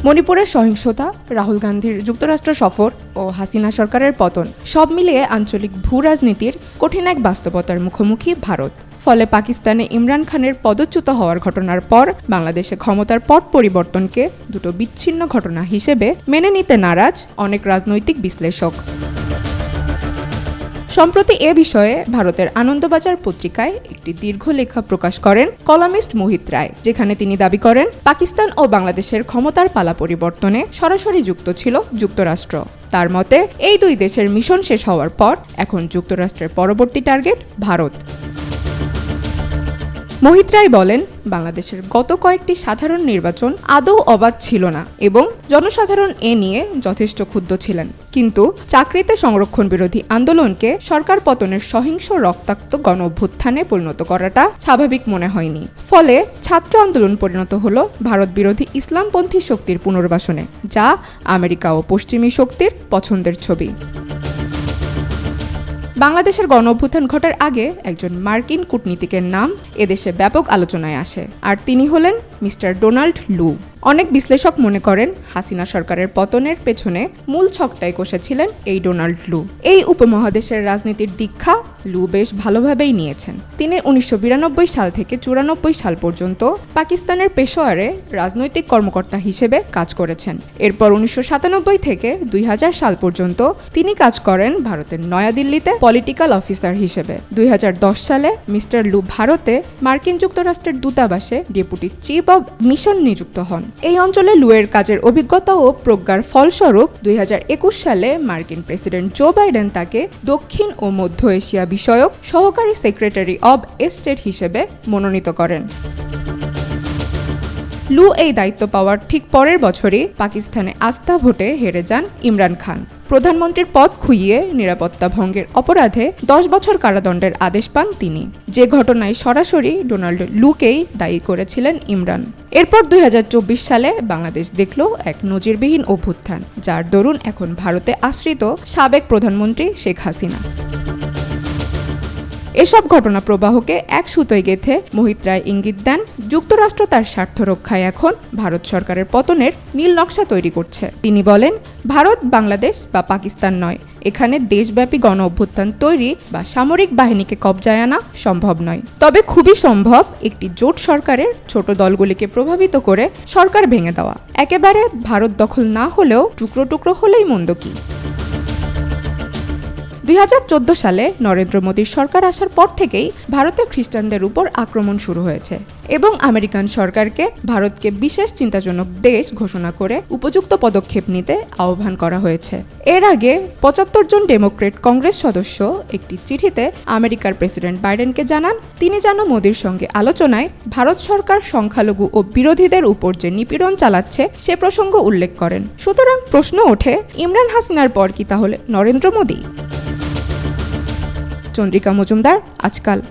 মণিপুরের সহিংসতা, রাহুল গান্ধীর যুক্তরাষ্ট্র সফর ও হাসিনা সরকারের পতন সব মিলিয়ে আঞ্চলিক ভূ-রাজনীতির কঠিন এক বাস্তবতার মুখোমুখি ভারত। ফলে পাকিস্তানে ইমরান খানের পদচ্যুত হওয়ার ঘটনার পর বাংলাদেশে ক্ষমতার পট পরিবর্তনকে দুটো বিচ্ছিন্ন ঘটনা হিসেবে মেনে নিতে নারাজ অনেক রাজনৈতিক বিশ্লেষক। সম্প্রতি এ বিষয়ে ভারতের আনন্দবাজার পত্রিকায় একটি দীর্ঘ লেখা প্রকাশ করেন কলামিস্ট মোহিত রায়, যেখানে তিনি দাবি করেন পাকিস্তান ও বাংলাদেশের ক্ষমতার পালা পরিবর্তনে সরাসরি যুক্ত ছিল যুক্তরাষ্ট্র। তার মতে এই দুই দেশের মিশন শেষ হওয়ার পর এখন যুক্তরাষ্ট্রের পরবর্তী টার্গেট ভারত। মোহিত রায় বলেন, বাংলাদেশের গত কয়েকটি সাধারণ নির্বাচন আদৌ অবাধ ছিল না এবং জনসাধারণ এ নিয়ে যথেষ্ট ক্ষুব্ধ ছিলেন। কিন্তু চাকরিতে সংরক্ষণ বিরোধী আন্দোলনকে সরকার পতনের সহিংস রক্তাক্ত গণ অভ্যুত্থানে পরিণত করাটা স্বাভাবিক মনে হয়নি। ফলে ছাত্র আন্দোলন পরিণত হলো ভারত বিরোধী ইসলামপন্থী শক্তির পুনর্বাসনে, যা আমেরিকা ও পশ্চিমী শক্তির পছন্দের ছবি। বাংলাদেশের গণ অভ্যুত্থান ঘটার আগে একজন মার্কিন কূটনীতিকের নাম এদেশে ব্যাপক আলোচনায় আসে, আর তিনি হলেন মিস্টার ডোনাল্ড লু। অনেক বিশ্লেষক মনে করেন হাসিনা সরকারের পতনের পেছনে মূল ছকটাই কষেছিলেন এই ডোনাল্ড লু। এই উপমহাদেশের রাজনীতির দীক্ষা লু বেশ ভালোভাবেই নিয়েছেন। তিনি 1992 সাল থেকে 1994 সাল পর্যন্ত পাকিস্তানের পেশোয়ারে রাজনৈতিক কর্মকর্তা হিসেবে কাজ করেছেন। এরপর 1997 থেকে 2000 সাল পর্যন্ত তিনি কাজ করেন ভারতের নয়াদিল্লিতে পলিটিক্যাল অফিসার হিসেবে। 2010 সালে মিস্টার লু ভারতে মার্কিন যুক্তরাষ্ট্রের দূতাবাসে ডেপুটি চিফ অব মিশন নিযুক্ত হন। এই অঞ্চলে লুয়ের কাজের অভিজ্ঞতা ও প্রজ্ঞার ফলস্বরূপ 2021 সালে মার্কিন প্রেসিডেন্ট জো বাইডেন তাকে দক্ষিণ ও মধ্য এশিয়া বিষয়ক সহকারী সেক্রেটারি অব স্টেট হিসেবে মনোনীত করেন। লু এই দায়িত্ব পাওয়ার ঠিক পরের বছরই পাকিস্তানে আস্থা ভোটে হেরে যান ইমরান খান। প্রধানমন্ত্রীর পদ খুইয়ে নিরাপত্তা ভঙ্গের অপরাধে 10 বছর কারাদণ্ডের আদেশ পান তিনি, যে ঘটনায় সরাসরি ডোনাল্ড লুকেই দায়ী করেছিলেন ইমরান। এরপর 2024 সালে বাংলাদেশ দেখল এক নজিরবিহীন অভ্যুত্থান, যার দরুন এখন ভারতে আশ্রিত সাবেক প্রধানমন্ত্রী শেখ হাসিনা। এসব ঘটনা প্রবাহকে এক সুতোয় গেঁথে মোহিত রায় ইঙ্গিত দেন যুক্তরাষ্ট্র তার স্বার্থ রক্ষায় এখন ভারত সরকারের পতনের নীল নকশা তৈরি করছে। তিনি বলেন, ভারত বাংলাদেশ বা পাকিস্তান নয়, এখানে দেশব্যাপী গণ অভ্যুত্থান তৈরি বা সামরিক বাহিনীকে কবজায় আনা সম্ভব নয়। তবে খুবই সম্ভব একটি জোট সরকারের ছোট দলগুলিকে প্রভাবিত করে সরকার ভেঙে দেওয়া। একেবারে ভারত দখল না হলেও টুকরো টুকরো হলেই মন্দ কি। 2014 সালে নরেন্দ্র মোদীর সরকার আসার পর থেকেই ভারতের খ্রিস্টানদের উপর আক্রমণ শুরু হয়েছে এবং আমেরিকান সরকারকে ভারতকে বিশেষ চিন্তাজনক দেশ ঘোষণা করে উপযুক্ত পদক্ষেপ নিতে আহ্বান করা হয়েছে। এর আগে 75 জন ডেমোক্রেট কংগ্রেস সদস্য একটি চিঠিতে আমেরিকার প্রেসিডেন্ট বাইডেনকে জানান তিনি যেন মোদীর সঙ্গে আলোচনায় ভারত সরকার সংখ্যালঘু ও বিরোধীদের উপর যে নিপীড়ন চালাচ্ছে সে প্রসঙ্গ উল্লেখ করেন। সুতরাং প্রশ্ন ওঠে, ইমরান হাসিনার পর কি তাহলে নরেন্দ্র মোদী? চন্দ্রিকা মজুমদার, আজকাল।